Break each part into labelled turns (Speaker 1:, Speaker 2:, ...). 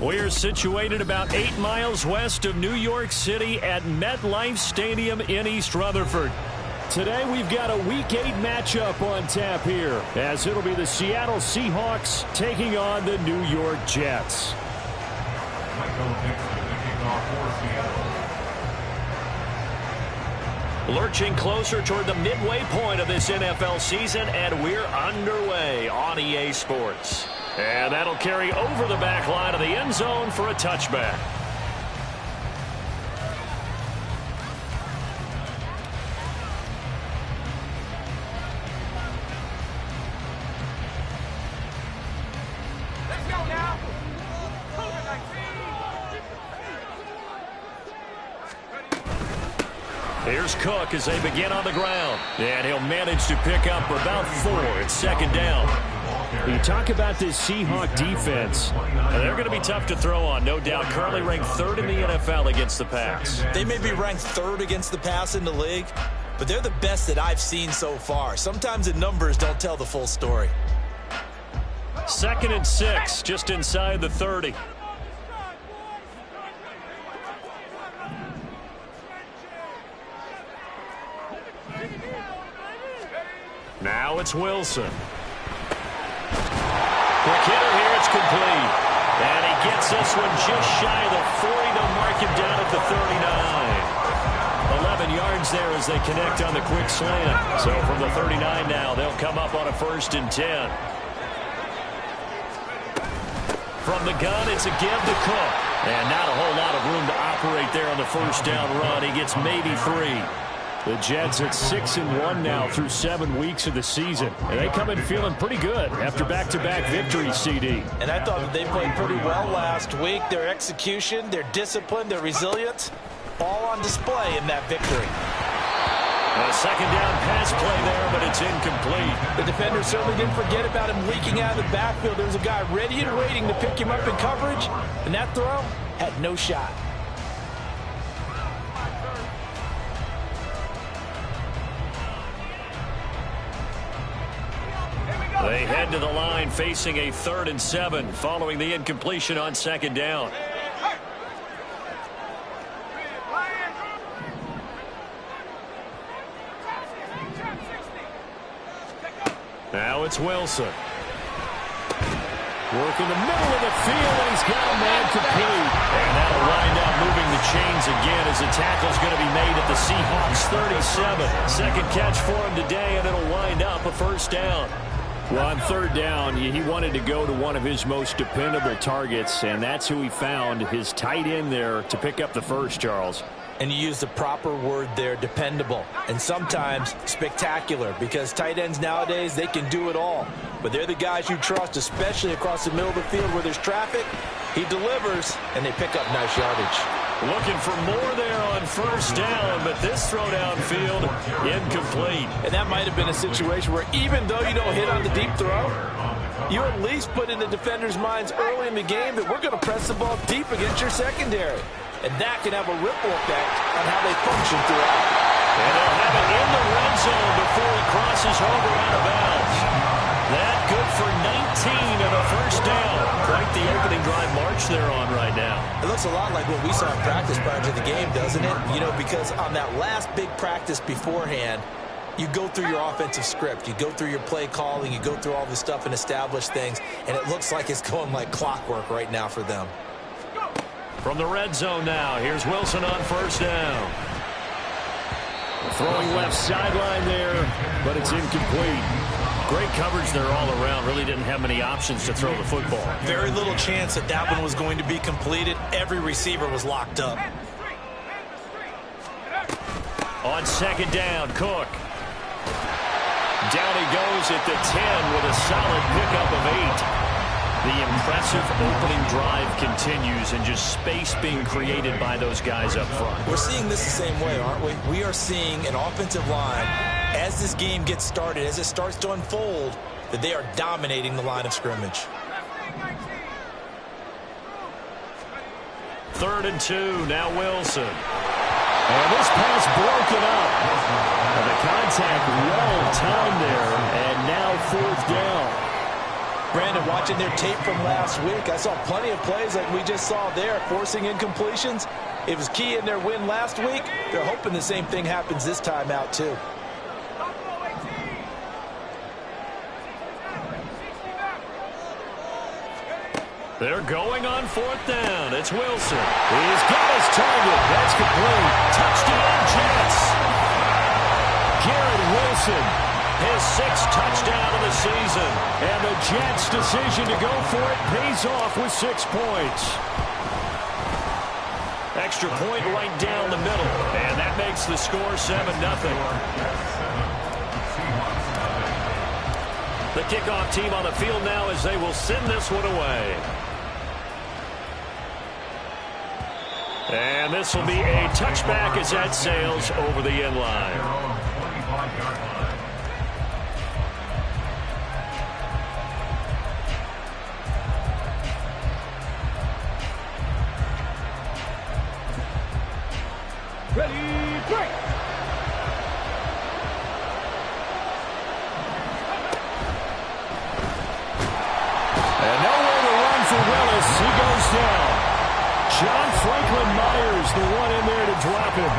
Speaker 1: We're situated about 8 miles west of New York City at MetLife Stadium in East Rutherford. Today we've got a Week 8 matchup on tap here, as it'll be the Seattle Seahawks taking on the New York Jets. Lurching closer toward the midway point of this NFL season, and we're underway on EA Sports. And that'll carry over the back line of the end zone for a touchback.
Speaker 2: Let's go now.
Speaker 1: Here's Cook as they begin on the ground. And he'll manage to pick up about 4. It's second down. You talk about this Seahawk defense. They're going to be tough to throw on, no doubt. Currently ranked 3rd in the NFL against the pass.
Speaker 3: They may be ranked 3rd against the pass in the league, but they're the best that I've seen so far. Sometimes the numbers don't tell the full story.
Speaker 1: 2nd and 6, just inside the 30. Now it's Wilson. Quick hitter here, it's complete. And he gets this one just shy of the 40. They'll mark him down at the 39. 11 yards there as they connect on the quick slant. So from the 39 now, they'll come up on a 1st and 10. From the gun, it's a give to Cook. And not a whole lot of room to operate there on the 1st down run. He gets maybe 3. The Jets at 6-1 now through 7 weeks of the season. And they come in feeling pretty good after back-to-back victories, CD.
Speaker 3: And I thought that they played pretty well last week. Their execution, their discipline, their resilience, all on display in that victory.
Speaker 1: A 2nd down pass play there, but it's incomplete.
Speaker 3: The defender certainly didn't forget about him leaking out of the backfield. There was a guy ready and waiting to pick him up in coverage, and that throw had no shot.
Speaker 1: They head to the line facing a 3rd and 7 following the incompletion on 2nd down. Now it's Wilson. Work in the middle of the field, and he's got a man complete. And that'll wind up moving the chains again as the tackle's going to be made at the Seahawks 37. 2nd catch for him today, and it'll wind up a 1st down. Well, on 3rd down, he wanted to go to one of his most dependable targets, and that's who he found, his tight end there, to pick up the 1st, Charles.
Speaker 3: And you use the proper word there, dependable, and sometimes spectacular, because tight ends nowadays, they can do it all. But they're the guys you trust, especially across the middle of the field where there's traffic. He delivers, and they pick up nice yardage.
Speaker 1: Looking for more there on 1st down, but this throw downfield, incomplete.
Speaker 3: And that might have been a situation where even though you don't hit on the deep throw, you at least put in the defender's minds early in the game that we're going to press the ball deep against your secondary. And that can have a ripple effect on how they function throughout.
Speaker 1: And they'll have it in the red zone before he crosses over out of bounds. That good for 19 and a 1st down. Quite the opening drive march they're on right now.
Speaker 3: It looks a lot like what we saw in practice prior to the game, doesn't it? You know, because on that last big practice beforehand, you go through your offensive script. You go through your play calling. You go through all this stuff and establish things. And it looks like it's going like clockwork right now for them.
Speaker 1: From the red zone now, here's Wilson on 1st down. Throwing left sideline there, but it's incomplete. Great coverage there all around. Really didn't have many options to throw the football.
Speaker 3: Very little chance that that one was going to be completed. Every receiver was locked up.
Speaker 1: On 2nd down, Cook. Down he goes at the 10 with a solid pickup of 8. The impressive opening drive continues, and just space being created by those guys up front.
Speaker 3: We're seeing this the same way, aren't we? We are seeing an offensive line, as this game gets started, as it starts to unfold, that they are dominating the line of scrimmage.
Speaker 1: 3rd and 2, now Wilson. And this pass broken up. And the contact well timed there, and now 4th down.
Speaker 3: Brandon, watching their tape from last week, I saw plenty of plays like we just saw there, forcing incompletions. It was key in their win last week. They're hoping the same thing happens this time out, too.
Speaker 1: They're going on 4th down. It's Wilson. He's got his target. That's complete. Touchdown, Jets. Garrett Wilson, his 6th touchdown of the season. And the Jets' decision to go for it pays off with 6 points. Extra point right down the middle. And that makes the score 7-0. The kickoff team on the field now as they will send this one away. And this will be a touchback as that sails over the end line.
Speaker 2: Ready, break!
Speaker 1: And nowhere to run for Willis. He goes down. John Franklin Myers, the one in there to drop him.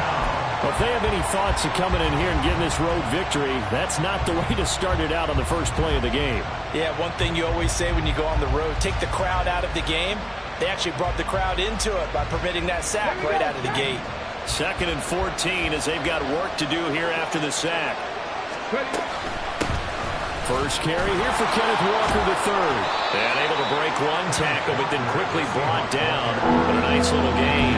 Speaker 1: Well, if they have any thoughts of coming in here and getting this road victory, that's not the way to start it out on the first play of the game.
Speaker 3: Yeah, one thing you always say when you go on the road, take the crowd out of the game. They actually brought the crowd into it by permitting that sack right out of the gate.
Speaker 1: 2nd and 14 as they've got work to do here after the sack. First carry here for Kenneth Walker III. And able to break one tackle, but then quickly brought down. But a nice little gain.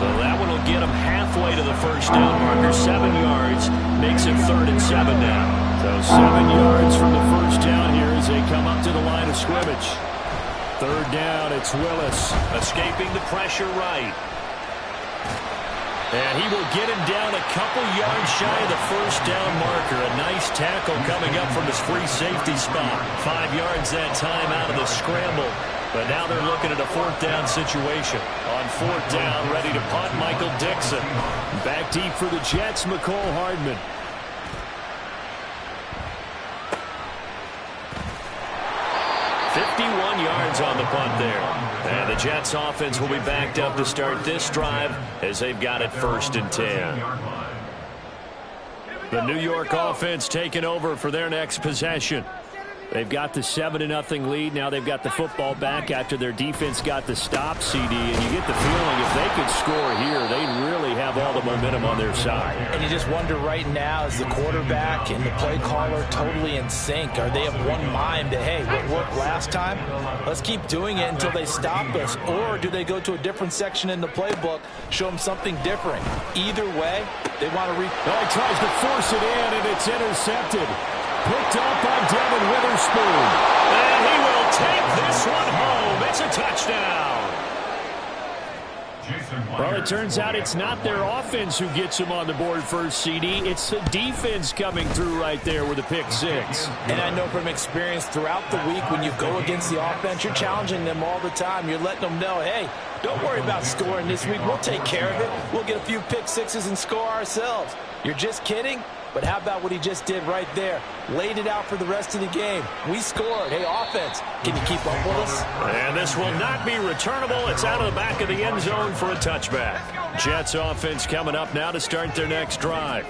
Speaker 1: So that one will get him halfway to the first down marker. 7 yards. Makes it 3rd and 7 now. So 7 yards from the first down here as they come up to the line of scrimmage. 3rd down, it's Willis. Escaping the pressure right. And he will get him down a couple yards shy of the first down marker. A nice tackle coming up from his free safety spot. 5 yards that time out of the scramble. But now they're looking at a 4th down situation. On 4th down, ready to punt, Michael Dixon. Back deep for the Jets, McCole Hardman. 51 yards on the punt there. And the Jets offense will be backed up to start this drive as they've got it 1st and 10. The New York offense taking over for their next possession. They've got the 7-0 lead. Now they've got the football back after their defense got the stop, CD. And you get the feeling if they could score here, they'd really have all the momentum on their side.
Speaker 3: And you just wonder right now, is the quarterback and the play caller totally in sync? Are they of one mind that, hey, what worked last time? Let's keep doing it until they stop us. Or do they go to a different section in the playbook, show them something different? Either way, they want to
Speaker 1: he tries to force it in, and it's intercepted. Picked up by Devin Witherspoon. And he will take this one home. It's a touchdown. Well, it turns out it's not their offense who gets them on the board first, CD. It's the defense coming through right there with a pick 6.
Speaker 3: And I know from experience throughout the week when you go against the offense, you're challenging them all the time. You're letting them know, hey, don't worry about scoring this week. We'll take care of it. We'll get a few pick 6s and score ourselves. You're just kidding? But how about what he just did right there? Laid it out for the rest of the game. We scored. Hey, offense, can you keep up with us?
Speaker 1: And this will not be returnable. It's out of the back of the end zone for a touchback. Jets offense coming up now to start their next drive.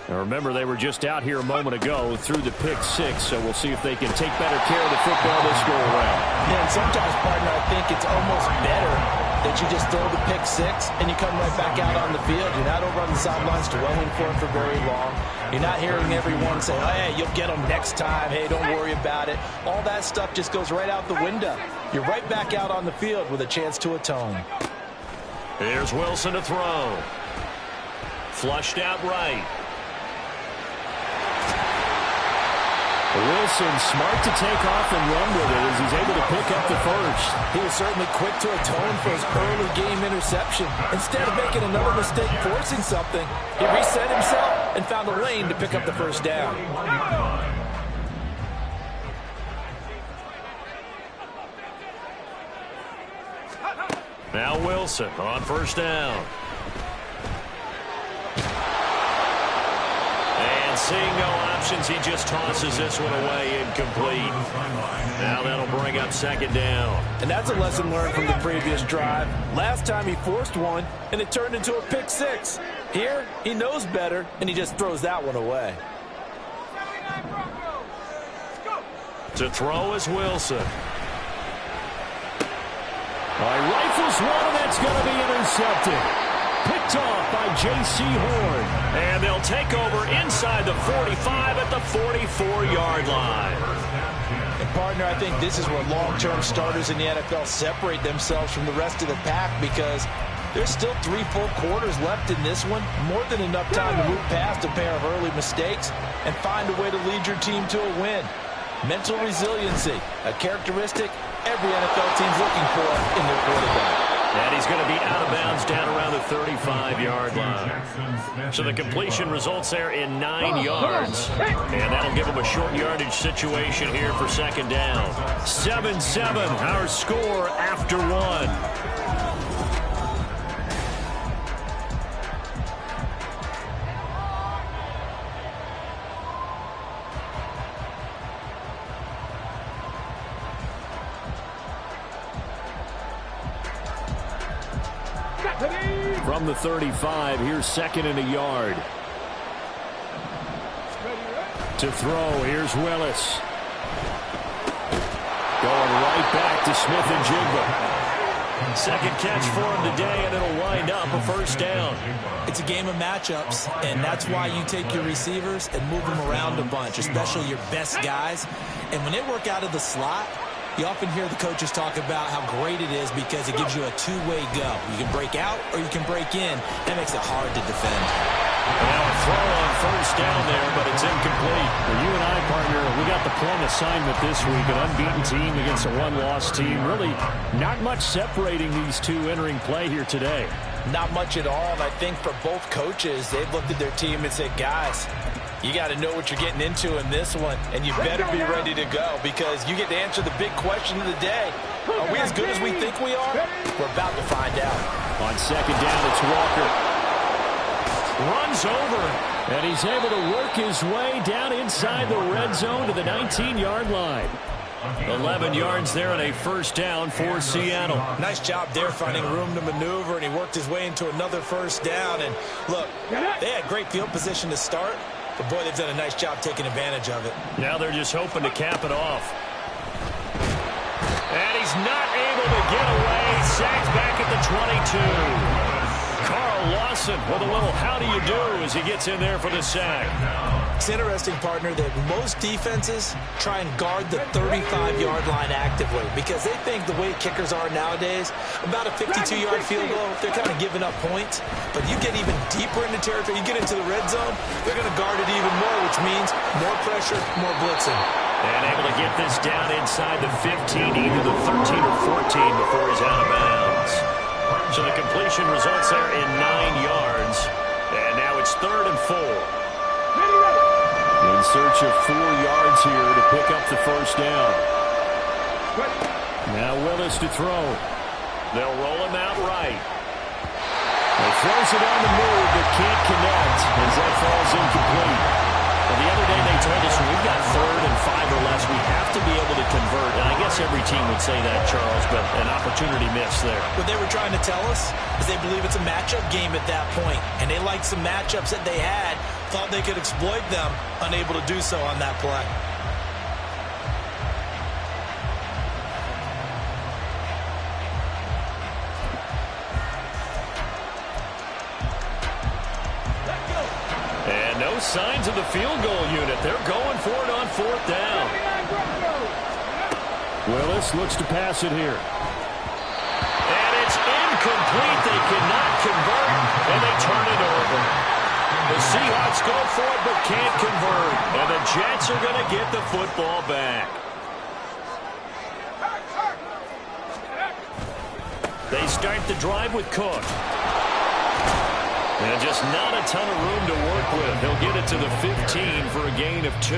Speaker 1: Now remember, they were just out here a moment ago through the pick 6, so we'll see if they can take better care of the football this go around.
Speaker 3: Yeah, and sometimes, partner, I think it's almost better that you just throw the pick 6 and you come right back out on the field. You're not over on the sidelines dwelling for it for very long. You're not hearing everyone say, oh, hey, you'll get them next time. Hey, don't worry about it. All that stuff just goes right out the window. You're right back out on the field with a chance to atone.
Speaker 1: Here's Wilson to throw. Flushed out right. Wilson smart to take off and run with it as he's able to pick up the first.
Speaker 3: He was certainly quick to atone for his early game interception. Instead of making another mistake forcing something, he reset himself and found a lane to pick up the first down.
Speaker 1: Now Wilson on first down. And seeing no options, he just tosses this one away, incomplete. Now that'll bring up second down.
Speaker 3: And that's a lesson learned from the previous drive. Last time he forced one, and it turned into a pick six. Here, he knows better, and he just throws that one away.
Speaker 1: To throw is Wilson. Rifles one, and that's going to be intercepted. Picked off by J.C. Horn. And they'll take over inside the 45 at the 44-yard line.
Speaker 3: And partner, I think this is where long-term starters in the NFL separate themselves from the rest of the pack, because there's still 3 full quarters left in this one. More than enough time to move past a pair of early mistakes and find a way to lead your team to a win. Mental resiliency, a characteristic every NFL team's looking for in their quarterback.
Speaker 1: And he's going to be out of bounds down around the 35-yard line. So the completion results there in 9 yards. And that'll give him a short yardage situation here for second down. 7-7, our score after 1. From the 35, here's second and a yard. To throw, here's Willis. Going right back to Smith and Jigba. Second catch for him today, and it'll wind up a first down.
Speaker 3: It's a game of matchups, and that's why you take your receivers and move them around a bunch, especially your best guys. And when they work out of the slot, you often hear the coaches talk about how great it is because it gives you a two-way go. You can break out or you can break in. That makes it hard to defend.
Speaker 1: Now a throw on first down there, but it's incomplete.
Speaker 2: For you and I, partner, we got the plum assignment this week. An unbeaten team against a one-loss team. Really not much separating these two entering play here today.
Speaker 3: Not much at all, and I think for both coaches, they've looked at their team and said, guys, you got to know what you're getting into in this one, and you better be ready to go because you get to answer the big question of the day. Are we as good as we think we are? We're about to find out.
Speaker 1: On second down, it's Walker. Runs over, and he's able to work his way down inside the red zone to the 19-yard line. 11 yards there and a first down for Seattle.
Speaker 3: Nice job there finding room to maneuver, and he worked his way into another first down. And look, they had great field position to start, but boy, they've done a nice job taking advantage of it.
Speaker 1: Now they're just hoping to cap it off. And he's not able to get away. Sacked back at the 22. Carl Lawson with a little how do you do as he gets in there for the sack.
Speaker 3: It's interesting, partner, that most defenses try and guard the 35-yard line actively because they think the way kickers are nowadays, about a 52-yard field goal, they're kind of giving up points. But you get even deeper into territory, you get into the red zone, they're going to guard it even more, which means more pressure, more blitzing.
Speaker 1: And able to get this down inside the 15, either the 13 or 14 before he's out of bounds. So the completion results there in 9 yards. And now it's 3rd and 4. In search of 4 yards here to pick up the first down. Now Willis to throw. They'll roll him out right. He throws it on the move, but can't connect as that falls incomplete. Well, the other day they told us when we've got 3rd and 5 or less, we have to be able to convert. And I guess every team would say that, Charles, but an opportunity missed there.
Speaker 3: What they were trying to tell us is they believe it's a matchup game at that point, and they liked some matchups that they had, thought they could exploit them, unable to do so on that play.
Speaker 1: And no signs of the field goal unit. They're going for it on 4th down. Willis looks to pass it here. And it's incomplete. They cannot convert, and they turn it over. The Seahawks go for it but can't convert. And the Jets are going to get the football back. They start the drive with Cook. And just not a ton of room to work with. He'll get it to the 15 for a gain of 2.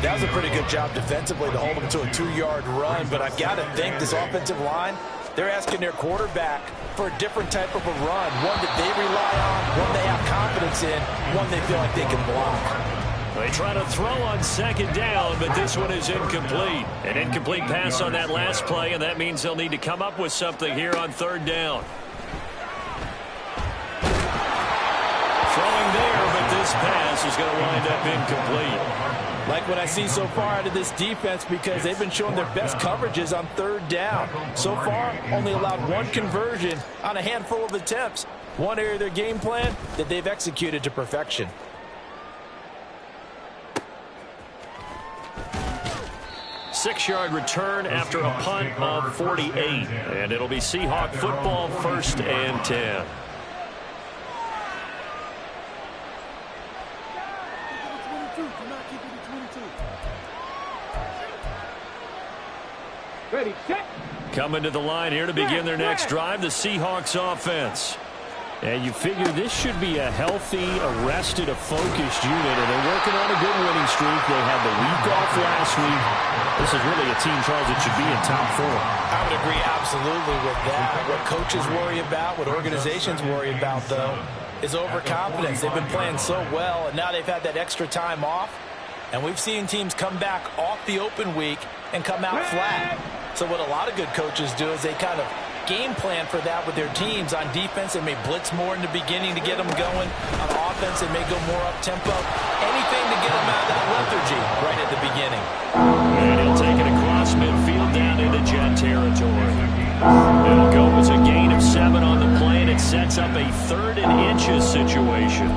Speaker 3: That was a pretty good job defensively to hold him to a 2-yard run, but I've got to think this offensive line They're asking their quarterback for a different type of a run, one that they rely on, one they have confidence in, one they feel like they can block.
Speaker 1: They try to throw on second down, but this one is incomplete. An incomplete pass on that last play, and that means they'll need to come up with something here on third down. Throwing there, but this pass is going to wind up incomplete.
Speaker 3: Like what I see so far out of this defense, because they've been showing their best coverages on third down. So far, only allowed one conversion on a handful of attempts. One area of their game plan that they've executed to perfection.
Speaker 1: Six-yard return after a punt of 48. And it'll be Seahawk football, 1st and 10.
Speaker 4: Ready, set.
Speaker 1: Coming to the line here to begin their next drive, the Seahawks offense.
Speaker 2: And you figure this should be a healthy, arrested, a focused unit, and they're working on a good winning streak. They had the week off last week. This is really a team, Charles, that should be in top form.
Speaker 3: I would agree absolutely with that. What coaches worry about, what organizations worry about, though, is overconfidence. They've been playing so well, and now they've had that extra time off. And we've seen teams come back off the open week and come out flat. So what a lot of good coaches do is they kind of game plan for that with their teams. On defense, they may blitz more in the beginning to get them going. On offense, they may go more up-tempo. Anything to get them out of that lethargy right at the beginning.
Speaker 1: And he'll take it across midfield down into jet territory. It'll go as a gain of 7 on the play, and it sets up a 3rd and inches situation.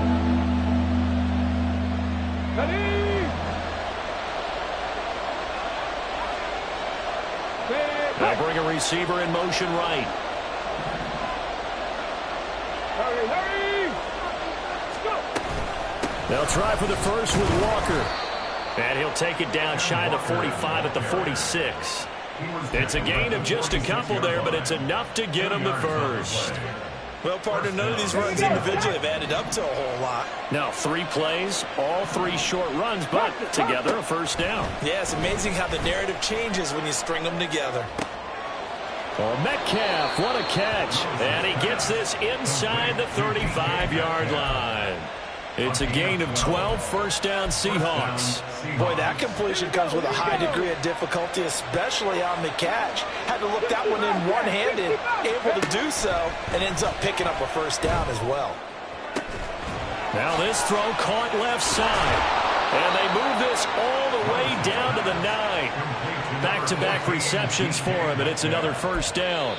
Speaker 1: They'll bring a receiver in motion right.
Speaker 4: Hurry.
Speaker 1: They'll try for the first with Walker. And he'll take it down shy of the 45 at the 46. It's a gain of just a couple there, but it's enough to get him the first.
Speaker 3: Well, partner, none of these runs individually have added up to a whole lot.
Speaker 1: Now, 3 plays, all 3 short runs, but together a first down.
Speaker 3: Yeah, it's amazing how the narrative changes when you string them together.
Speaker 1: Oh, Metcalf, what a catch. And he gets this inside the 35-yard line. It's a gain of 12, first down Seahawks.
Speaker 3: Boy, that completion comes with a high degree of difficulty, especially on the catch. Had to look that one in one-handed, able to do so, and ends up picking up a first down as well.
Speaker 1: Now this throw caught left side. And they move this all the way down to the 9. Back-to-back receptions for him, and it's another first down.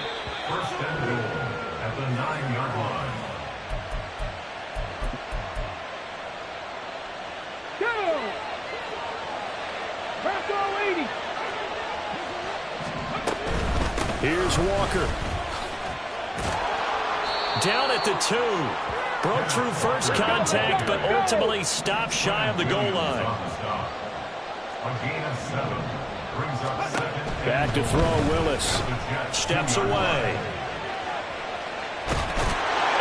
Speaker 5: First and goal at the 9-yard line.
Speaker 1: Here's Walker. Down at the 2. Broke through first contact, but ultimately stopped shy of the goal line.
Speaker 5: A gain of 7. Brings up 2nd.
Speaker 2: Back to throw, Willis.
Speaker 1: Steps away.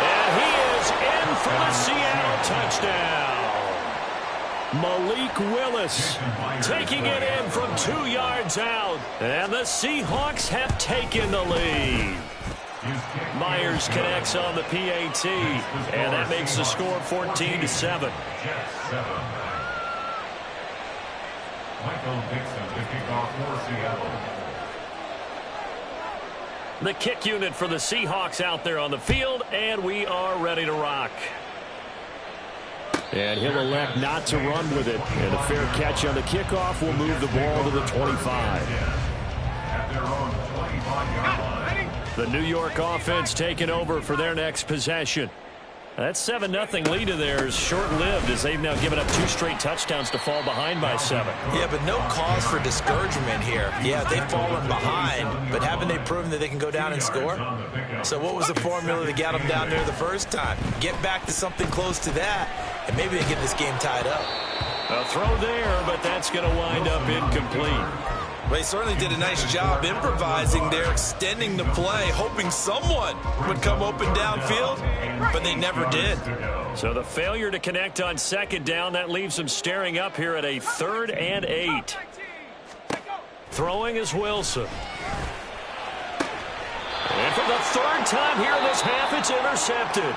Speaker 1: And he is in for the Seattle touchdown. Malik Willis taking it in from 2 yards out. And the Seahawks have taken the lead. Myers connects on the PAT, and that makes the score 14-7.
Speaker 5: Michael Dixon to kick off for Seattle.
Speaker 1: The kick unit for the Seahawks out there on the field, and we are ready to rock.
Speaker 2: And he'll elect not to run with it. And a fair catch on the kickoff will move the ball to the 25.
Speaker 5: At their own 25-yard line.
Speaker 1: The New York offense taking over for their next possession. That 7-0 lead of theirs short-lived as they've now given up 2 straight touchdowns to fall behind by 7.
Speaker 3: Yeah, but no cause for discouragement here. Yeah, they've fallen behind, but haven't they proven that they can go down and score? So what was the formula that got them down there the first time? Get back to something close to that, and maybe they get this game tied up.
Speaker 1: A throw there, but that's going to wind up incomplete.
Speaker 3: Well, he certainly did a nice job improvising there, extending the play, hoping someone would come open downfield, but they never did.
Speaker 1: So the failure to connect on second down, that leaves them staring up here at a 3rd and 8. Throwing is Wilson. third time here in this half, it's intercepted.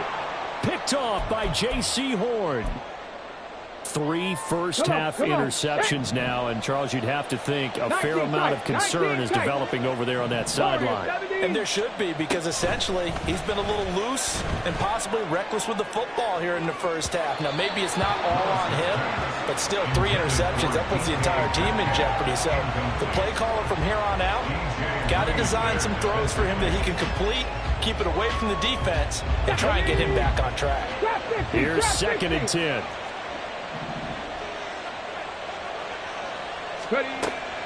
Speaker 2: Picked off by J.C. Horn. 3 first-half interceptions now, and Charles, you'd have to think a fair amount of concern is developing over there on that sideline.
Speaker 3: And there should be, because essentially he's been a little loose and possibly reckless with the football here in the first half. Now, maybe it's not all on him, but still 3 interceptions. That puts the entire team in jeopardy. So the play caller from here on out got to design some throws for him that he can complete, keep it away from the defense, and try and get him back on track.
Speaker 2: Here's 2nd and 10.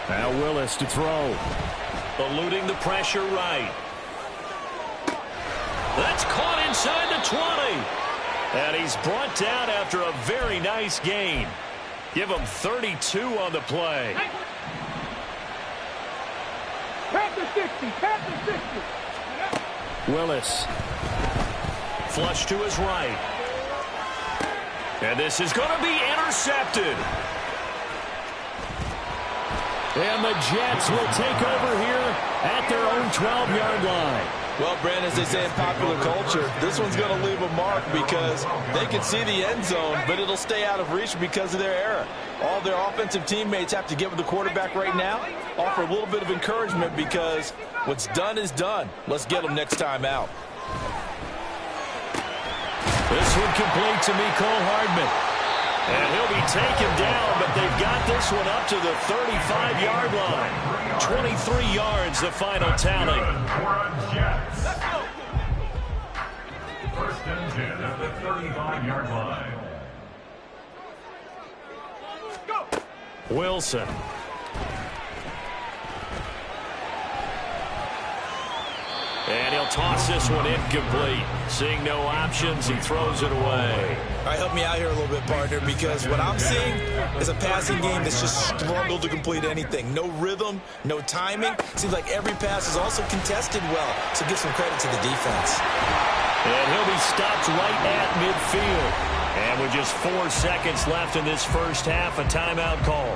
Speaker 2: Now Willis to throw.
Speaker 1: Eluding the pressure right. That's caught inside the 20. And he's brought down after a very nice gain. Give him 32 on the play.
Speaker 2: Willis.
Speaker 1: Flush to his right. And this is going to be intercepted.
Speaker 2: And the Jets will take over here at their own 12-yard line.
Speaker 3: Well, Brandon, as they say in popular culture, this one's going to leave a mark because they can see the end zone, but it'll stay out of reach because of their error. All their offensive teammates have to get with the quarterback right now, offer a little bit of encouragement because what's done is done. Let's get them next time out.
Speaker 1: This one complete to Mecole Hardman. And he'll be taken down, but they've got this one up to the 35-yard line. 23 yards, the final tally.
Speaker 5: First and 10 at the 35-yard line.
Speaker 1: Wilson. And he'll toss this one incomplete. Seeing no options, he throws it away.
Speaker 3: All right, help me out here a little bit, partner, because what I'm seeing is a passing game that's just struggled to complete anything. No rhythm, no timing. Seems like every pass is also contested well, so give some credit to the defense.
Speaker 1: And he'll be stopped right at midfield. And with just 4 seconds left in this first half, a timeout call.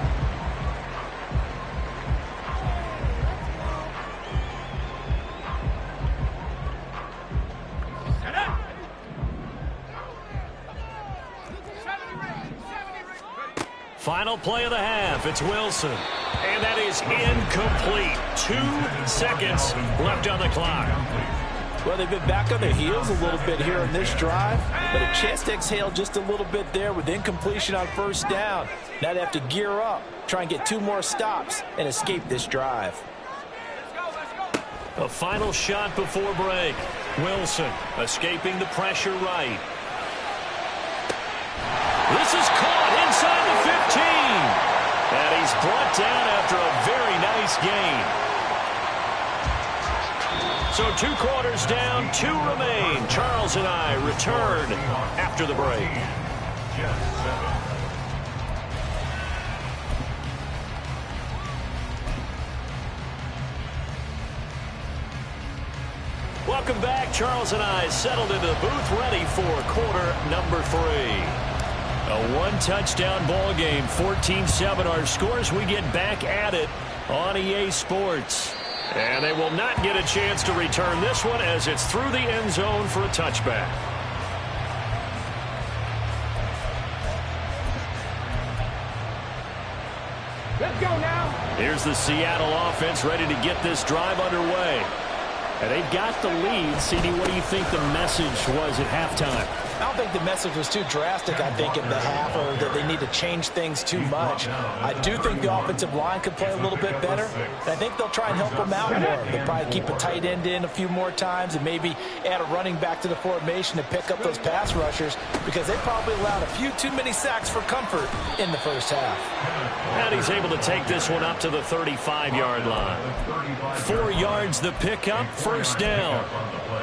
Speaker 1: Final play of the half. It's Wilson. And that is incomplete. 2 seconds left on the clock.
Speaker 3: Well, they've been back on their heels a little bit here on this drive, but a chance to exhale just a little bit there with incompletion on first down. Now they have to gear up, try and get 2 more stops, and escape this drive.
Speaker 1: A final shot before break. Wilson escaping the pressure right. This is caught inside the 15. And he's brought down after a very nice gain. So 2 quarters down, 2 remain. Charles and I return after the break. Welcome back. Charles and I settled into the booth, ready for quarter number 3. A 1-touchdown ball game, 14-7 our scores. We get back at it on EA Sports. And they will not get a chance to return this one as it's through the end zone for a touchback.
Speaker 4: Let's go now.
Speaker 1: Here's the Seattle offense ready to get this drive underway.
Speaker 2: And they've got the lead. CD, what do you think the message was at halftime?
Speaker 3: I don't think the message was too drastic, I think, in the half, or that they need to change things too much. I do think the offensive line could play a little bit better, and I think they'll try and help them out more. They'll probably keep a tight end in a few more times and maybe add a running back to the formation to pick up those pass rushers because they probably allowed a few too many sacks for comfort in the first half.
Speaker 1: And he's able to take this one up to the 35-yard line. 4 yards the pickup, first down.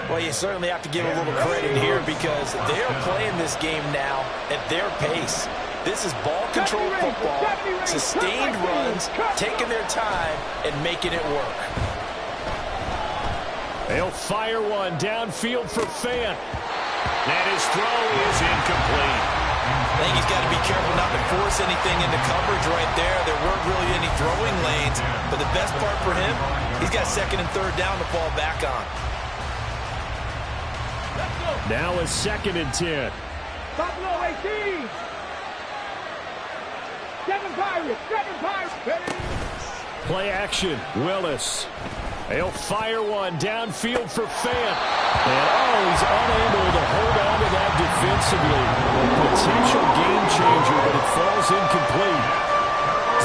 Speaker 3: Well, you certainly have to give a little credit here because they are playing this game now at their pace. This is ball control football, sustained runs, taking their time and making it work.
Speaker 1: They'll fire one downfield for Fant. And his throw is incomplete.
Speaker 3: I think he's got to be careful not to force anything into coverage right there. There weren't really any throwing lanes, but the best part for him, he's got 2nd and 3rd down to fall back on.
Speaker 2: Now a 2nd and 10.
Speaker 4: Buffalo 18. 7 Pirates. 7 Pirates.
Speaker 2: Play action. Willis. He'll fire one downfield for Fant. And, he's unable to hold on to that defensively. Potential game changer, but it falls incomplete.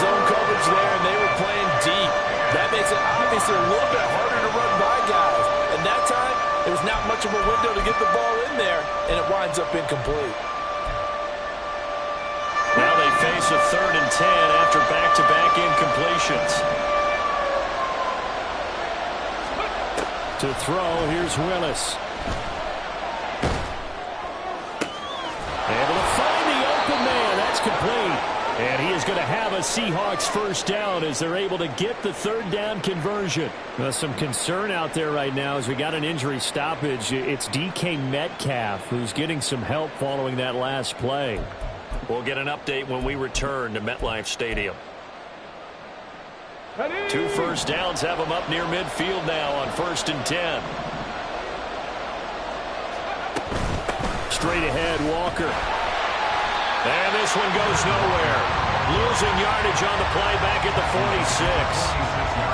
Speaker 3: Zone coverage there, and they were playing deep. That makes it obviously a little bit harder to run by guys. And that time, there was not much of a window to get the ball in there, and it winds up incomplete.
Speaker 2: Now they face a 3rd and 10 after back-to-back incompletions. To throw, here's Willis. Able to find the open man. That's complete. And he is going to have a Seahawks first down as they're able to get the 3rd down conversion. Well, some concern out there right now as we got an injury stoppage. It's DK Metcalf who's getting some help following that last play. We'll get an update when we return to MetLife Stadium. 2 first downs have them up near midfield now on 1st and 10. Straight ahead, Walker. And this one goes nowhere. Losing yardage on the play back at the 46.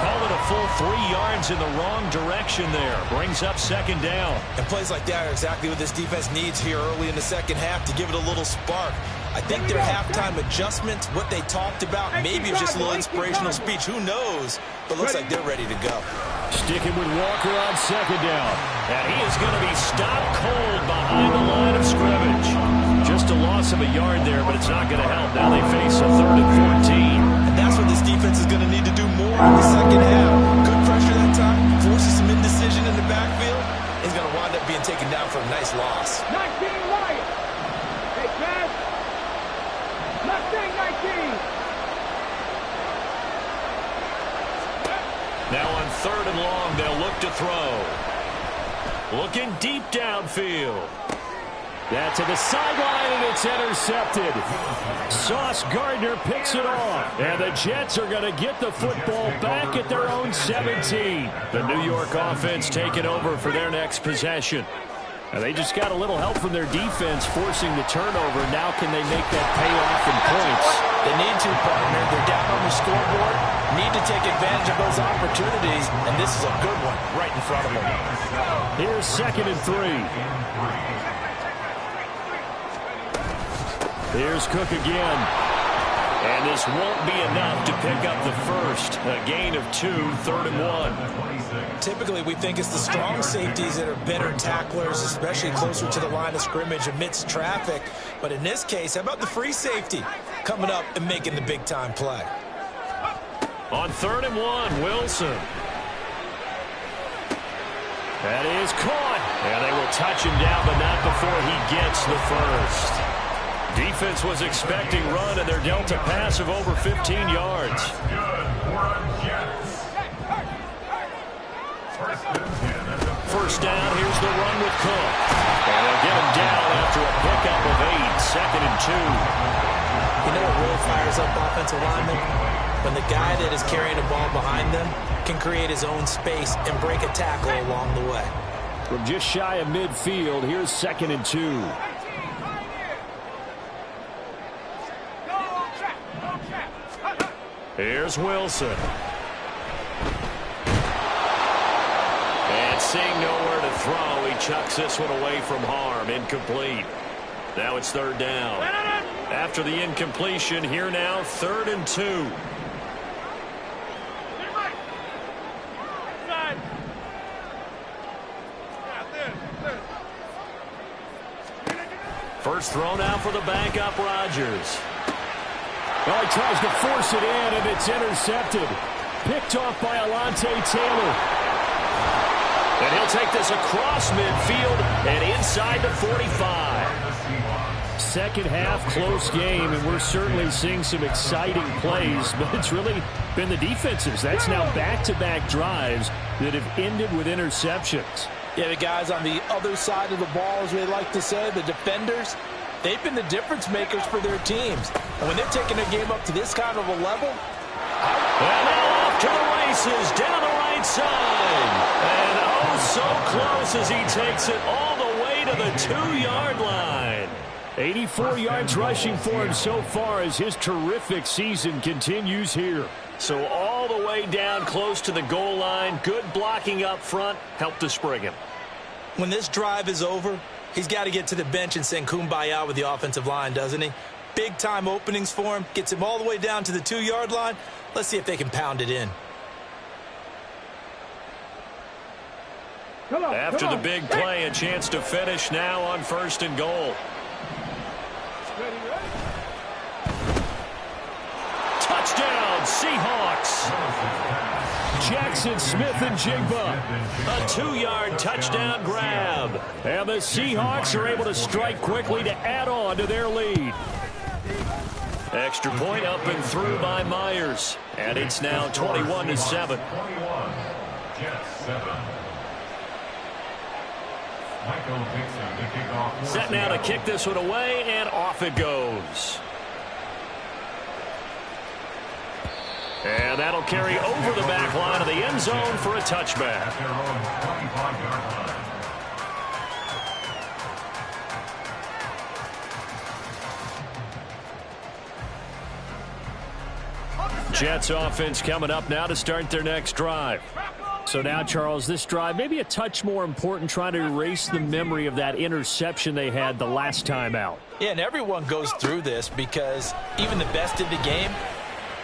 Speaker 2: Call it a full 3 yards in the wrong direction there. Brings up 2nd down.
Speaker 3: And plays like that are exactly what this defense needs here early in the second half to give it a little spark. I think their halftime adjustments, what they talked about, maybe it was just a little inspirational speech. Who knows? But looks like they're ready to go.
Speaker 2: Sticking with Walker on 2nd down. And he is going to be stopped cold behind the line of scrimmage. Just a loss of a yard there, but it's not going to help. Now they face a 3rd and 14.
Speaker 3: And that's what this defense is going to need to do more in the second half. Good pressure that time, forces some indecision in the backfield. He's going to wind up being taken down for a nice loss.
Speaker 4: 19 Lions. Hey, Chad. Left thing, 19.
Speaker 2: Now on 3rd and long, they'll look to throw. Looking deep downfield. That to the sideline, and it's intercepted. Sauce Gardner picks it off. And the Jets are going to get the football back at their own 17. The New York offense taking over for their next possession. And they just got a little help from their defense forcing the turnover. Now can they make that pay off in points?
Speaker 3: They need to, partner. They're down on the scoreboard. Need to take advantage of those opportunities. And this is a good one right in front of them.
Speaker 2: Here's 2nd and 3. Here's Cook again. And this won't be enough to pick up the first. A gain of 2, 3rd and 1.
Speaker 3: Typically, we think it's the strong safeties that are better tacklers, especially closer to the line of scrimmage amidst traffic. But in this case, how about the free safety coming up and making the big-time play?
Speaker 2: On 3rd and 1, Wilson. That is caught. And they will touch him down, but not before he gets the first. Defense was expecting run, and they're dealt a pass of over 15 yards. First down, here's the run with Cook. And they'll get him down after a pickup of 8, 2nd and 2.
Speaker 3: You know what really fires up offensive linemen? When the guy that is carrying the ball behind them can create his own space and break a tackle along the way.
Speaker 2: From just shy of midfield, here's 2nd and 2. Here's Wilson. And seeing nowhere to throw, he chucks this one away from harm. Incomplete. Now it's 3rd down. After the incompletion, here now, 3rd and 2. First thrown out for the backup, Rodgers. Well, he tries to force it in, and it's intercepted. Picked off by Alontae Taylor. And he'll take this across midfield and inside the 45. Second half, close game, and we're certainly seeing some exciting plays, but it's really been the defenses. That's now back-to-back drives that have ended with interceptions.
Speaker 3: Yeah, the guys on the other side of the ball, as we like to say, the defenders, they've been the difference makers for their teams. And when they're taking their game up to this kind of a level.
Speaker 2: And now off to the races, down the right side. And oh, so close as he takes it all the way way to the 2-yard line. 84 yards rushing for him so far as his terrific season continues here. So all the way down close to the goal line. Good blocking up front helped to spring him.
Speaker 3: When this drive is over, he's got to get to the bench and sing kumbaya with the offensive line, doesn't he? Big-time openings for him. Gets him all the way down to the 2-yard line. Let's see if they can pound it in.
Speaker 2: After the big play, a chance to finish now on 1st and goal. Touchdown, Seahawks. Jackson Smith-Njigba. A 2-yard touchdown grab. And the Seahawks are able to strike quickly to add on to their lead. Extra point up and through by Myers. And it's now 21-7. Set now to kick this one away, and off it goes. And that'll carry over the back line of the end zone for a touchback. Jets offense coming up now to start their next drive. So now, Charles, this drive maybe a touch more important, trying to erase the memory of that interception they had the last time out.
Speaker 3: Yeah, and everyone goes through this because even the best in the game,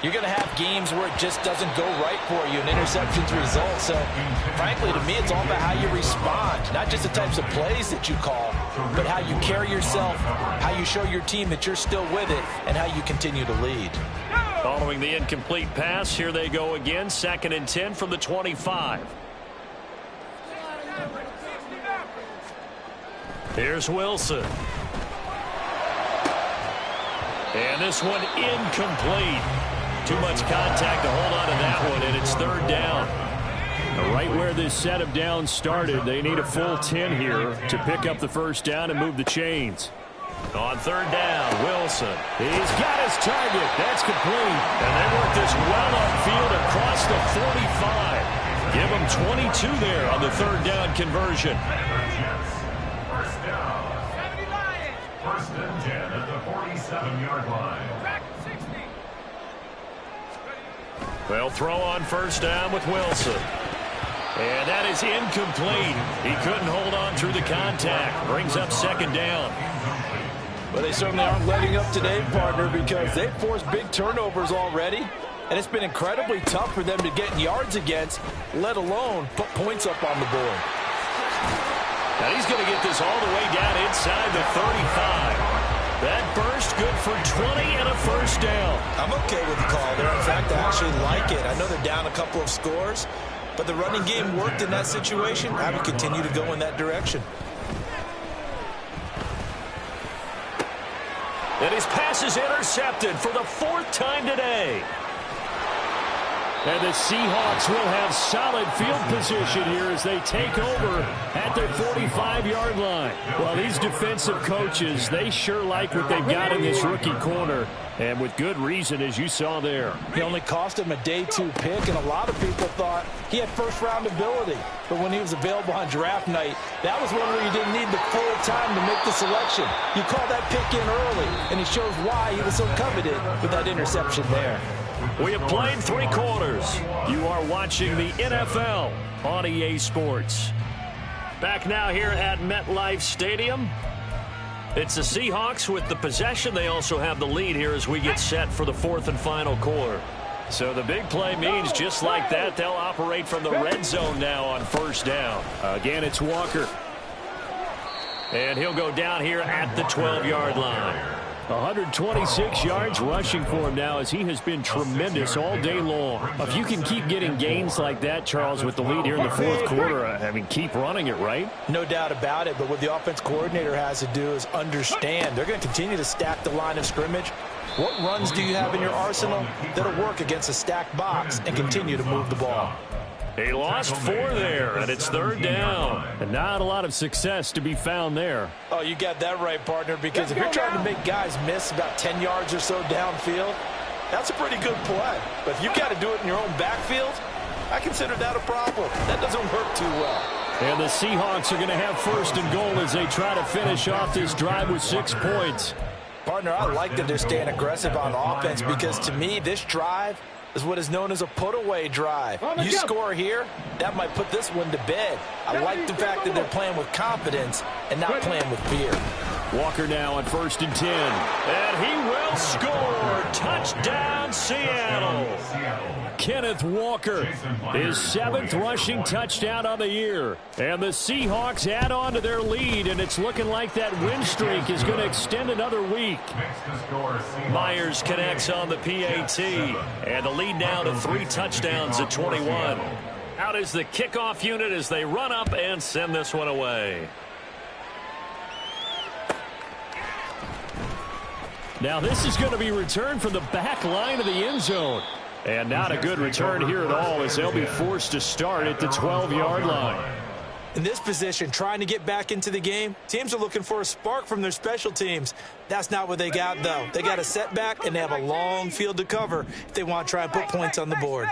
Speaker 3: you're going to have games where it just doesn't go right for you, and interceptions result. So, frankly, to me, it's all about how you respond, not just the types of plays that you call, but how you carry yourself, how you show your team that you're still with it, and how you continue to lead.
Speaker 2: Following the incomplete pass, here they go again, 2nd and 10 from the 25. Here's Wilson. And this one incomplete. Too much contact to hold on to that one, and it's 3rd down. Right where this set of downs started, they need a full 10 here to pick up the 1st down and move the chains. On 3rd down, Wilson. He's got his target. That's complete. And they work this well upfield across the 45. Give them 22 there on the 3rd down conversion.
Speaker 5: First down. 1st and 10 at the 47-yard line.
Speaker 2: They'll throw on 1st down with Wilson. And that is incomplete. He couldn't hold on through the contact. Brings up 2nd down.
Speaker 3: Well, they certainly aren't letting up today, partner, because they've forced big turnovers already, and it's been incredibly tough for them to get yards against, let alone put points up on the board.
Speaker 2: Now he's going to get this all the way down inside the 35. That burst good for 20 and a 1st down.
Speaker 3: I'm okay with the call there. In fact, I actually like it. I know they're down a couple of scores, but the running game worked in that situation. I would continue to go in that direction.
Speaker 2: And his pass is intercepted for the 4th time today. And the Seahawks will have solid field position here as they take over at their 45-yard line. Well, these defensive coaches, they sure like what they've got in this rookie corner, and with good reason, as you saw there.
Speaker 3: He only cost him a day 2 pick, and a lot of people thought he had first-round ability. But when he was available on draft night, that was one where you didn't need the full time to make the selection. You call that pick in early, and it shows why he was so coveted with that interception there.
Speaker 2: We have played 3 quarters. You are watching the NFL on EA Sports. Back now here at MetLife Stadium. It's the Seahawks with the possession. They also have the lead here as we get set for the 4th and final quarter. So the big play means just like that, they'll operate from the red zone now on 1st down. Again, it's Walker. And he'll go down here at the 12-yard line. 126 yards rushing for him now as he has been tremendous all day long. If you can keep getting gains like that, Charles, with the lead here in the 4th quarter, I mean, keep running it, right?
Speaker 3: No doubt about it, but what the offense coordinator has to do is understand. They're going to continue to stack the line of scrimmage. What runs do you have in your arsenal that'll work against a stacked box and continue to move the ball?
Speaker 2: He lost 4 there, and it's 3rd down. And not a lot of success to be found there.
Speaker 3: Oh, you got that right, partner, because if you're trying to make guys miss about 10 yards or so downfield, that's a pretty good play. But if you've got to do it in your own backfield, I consider that a problem. That doesn't work too well.
Speaker 2: And the Seahawks are going to have first and goal as they try to finish off this drive with 6 points.
Speaker 3: Partner, I like that they're staying aggressive on offense because to me, this drive is what is known as a put-away drive. You score here, that might put this one to bed. I like the fact that they're playing with confidence and not playing with fear.
Speaker 2: Walker now on 1st and 10. And he will score. Touchdown, Seattle. Kenneth Walker, his 7th rushing touchdown on the year. And the Seahawks add on to their lead, and it's looking like that win streak is going to extend another week.
Speaker 1: Myers connects on the PAT, and the lead now to 3 touchdowns at 21. Out is the kickoff unit as they run up and send this one away.
Speaker 2: Now this is going to be returned from the back line of the end zone. And not a good return here at all as they'll be forced to start at the 12-yard line.
Speaker 3: In this position, trying to get back into the game, teams are looking for a spark from their special teams. That's not what they got, though. They got a setback, and they have a long field to cover if they want to try and put points on the board.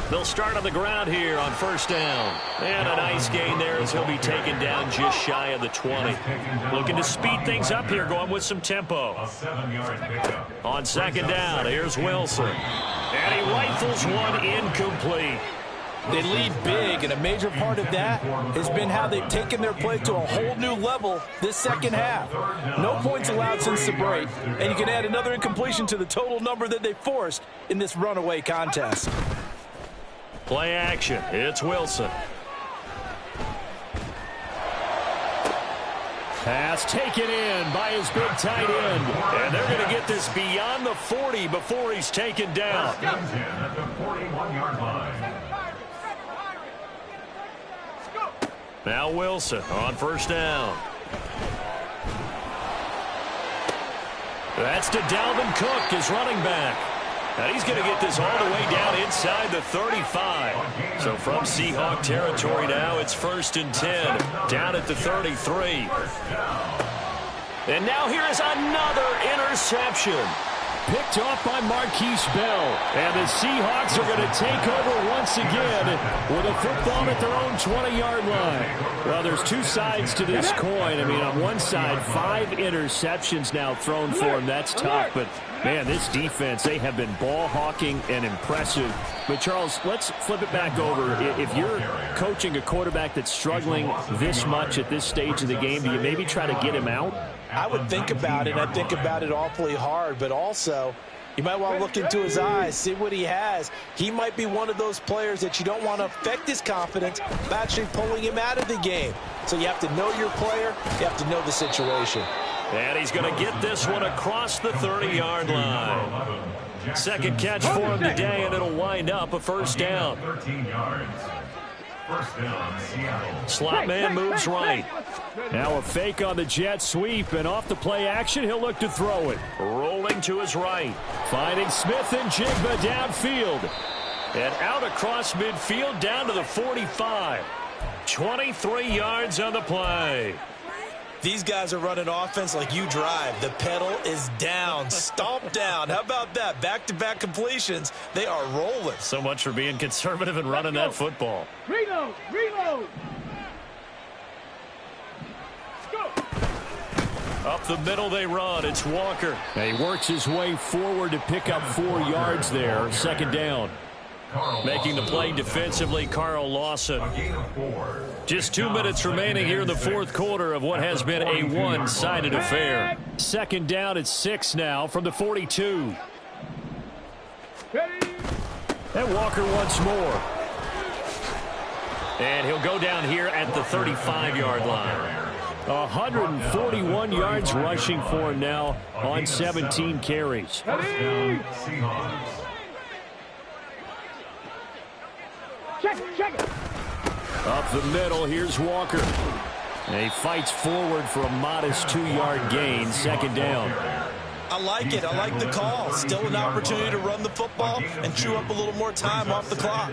Speaker 1: They'll start on the ground here on 1st down. And a nice gain there as he'll be taken down just shy of the 20. Looking to speed things up here, going with some tempo. On 2nd down, here's Wilson. And he rifles one incomplete.
Speaker 3: They lead big, and a major part of that has been how they've taken their play to a whole new level this second half. No points allowed since the break, and you can add another incompletion to the total number that they forced in this runaway contest.
Speaker 1: Play action. It's Wilson.
Speaker 2: Pass taken in by his big tight end.
Speaker 1: And they're going to get this beyond the 40 before he's taken down.
Speaker 5: At the 41-yard line.
Speaker 1: Now Wilson on 1st down. That's to Dalvin Cook, his running back. And he's going to get this all the way down inside the 35. So from Seahawk territory now, it's 1st and 10. Down at the 33. And now here is another interception.
Speaker 2: Picked off by Marquise Bell. And the Seahawks are going to take over once again with a football at their own 20-yard line. Well, there's 2 sides to this coin. I mean, on one side, 5 interceptions now thrown for him. That's tough. But, man, this defense, they have been ball hawking and impressive. But, Charles, let's flip it back over. If you're coaching a quarterback that's struggling this much at this stage of the game, do you maybe try to get him out?
Speaker 3: I would think about it. I think about it awfully hard, but also you might want to look into his eyes, see what he has. He might be one of those players that you don't want to affect his confidence by actually pulling him out of the game. So you have to know your player. You have to know the situation.
Speaker 1: And he's going to get this one across the 30-yard line. 2nd catch for him today, and it'll wind up a 1st down.
Speaker 5: 13 yards. 1st down, Seattle.
Speaker 1: Slot man moves right.
Speaker 2: Now a fake on the jet sweep, and off the play action, he'll look to throw it.
Speaker 1: Rolling to his right.
Speaker 2: Finding Smith and Jigba downfield.
Speaker 1: And out across midfield down to the 45. 23 yards on the play.
Speaker 3: These guys are running offense like you drive. The pedal is down, stomped down. How about that? Back-to-back completions. They are rolling.
Speaker 1: So much for being conservative and running that football.
Speaker 4: Reload! Reload!
Speaker 1: Up the middle they run. It's Walker.
Speaker 2: And he works his way forward to pick up 4 yards there. 2nd down.
Speaker 1: Making the play defensively, Carl Lawson. Just 2 minutes remaining here in the 4th quarter of what has been a one-sided affair.
Speaker 2: 2nd down at 6 now from the 42. And Walker once more.
Speaker 1: And he'll go down here at the 35-yard line.
Speaker 2: 141 yards rushing for him now on 17 carries.
Speaker 4: Check it.
Speaker 2: Up the middle, here's Walker. And he fights forward for a modest 2-yard gain, 2nd down.
Speaker 3: I like it. I like the call. Still an opportunity to run the football and chew up a little more time off the clock.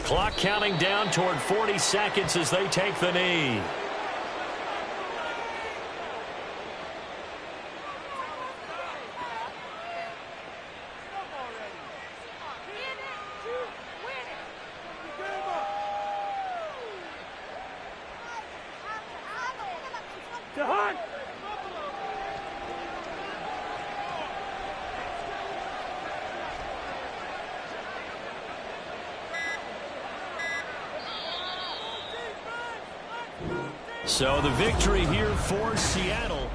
Speaker 2: Clock counting down toward 40 seconds as they take the knee. So the victory here for Seattle.